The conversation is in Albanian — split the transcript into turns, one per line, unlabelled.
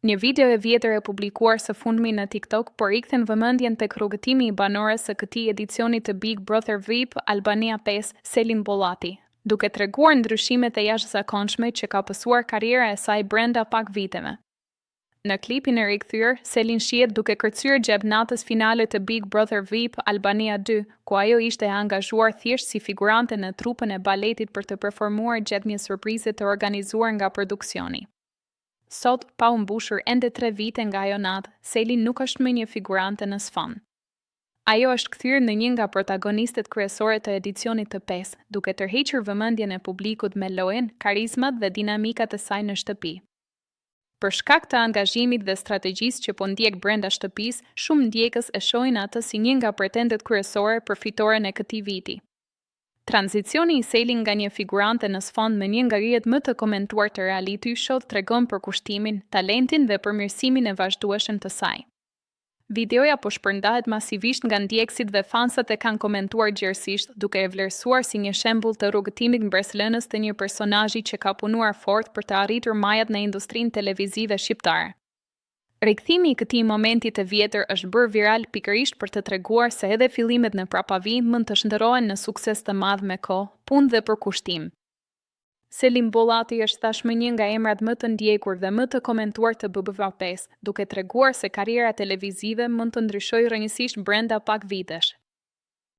Një video e vjetër e publikuar së fundmi në TikTok por rikthen vëmendjen tek rrugëtimi i banorës së këtij edicioni të Big Brother VIP Albania 5, Selin Bollati, duke treguar ndryshimet e jashtëzakonshme që ka pësuar karriera e saj brenda pak viteve. Në klipin e rikthyer, Selin shihet duke kërcyer gjatë natës finale të Big Brother VIP Albania 2, ku ajo ishte e angazhuar thjesht si figurante në trupën e baletit për të performuar gjatë një surprize të organizuar nga produksioni. Sot, pa u mbushur ende 3 vite nga ajo natë, Selin nuk është më një figurante në sfond. Ajo është kthyer në një nga protagonistet kryesore të edicionit të 5, duke tërhequr vëmendjen e publikut me lojën, karizmat dhe dinamikat e saj në shtëpi. Për shkak të angazhimit dhe strategjisë që po ndjek brenda shtëpisë, shumë ndjekës e shohin atë si një nga pretendet kryesore për fitoren e këtij viti. Tranzicioni i Selin nga një figurante në sfond me një nga rrjetet më të komentuar të reality show tregon për kushtimin, talentin dhe përmirësimin e vazhdueshëm të saj. Videoja po shpërndahet masivisht nga ndjekësit dhe fansat e kanë komentuar gjerësisht, duke e vlerësuar si një shembull të rrugëtimit mbretërelës të një personazhi që ka punuar fort për të arritur majat në industrinë televizive shqiptare. Rikthimi i këtij momenti të vjetër është bërë viral pikërisht për të treguar se edhe fillimet në prapavi mund të shndërrohen në sukses të madh me kohë, punë dhe përkushtim. Selin Bollati është tashmë një nga emrat më të ndjekur dhe më të komentuar të BBVA 5, duke treguar se karriera televizive mund të ndryshojë rrënjësisht brenda pak vitesh.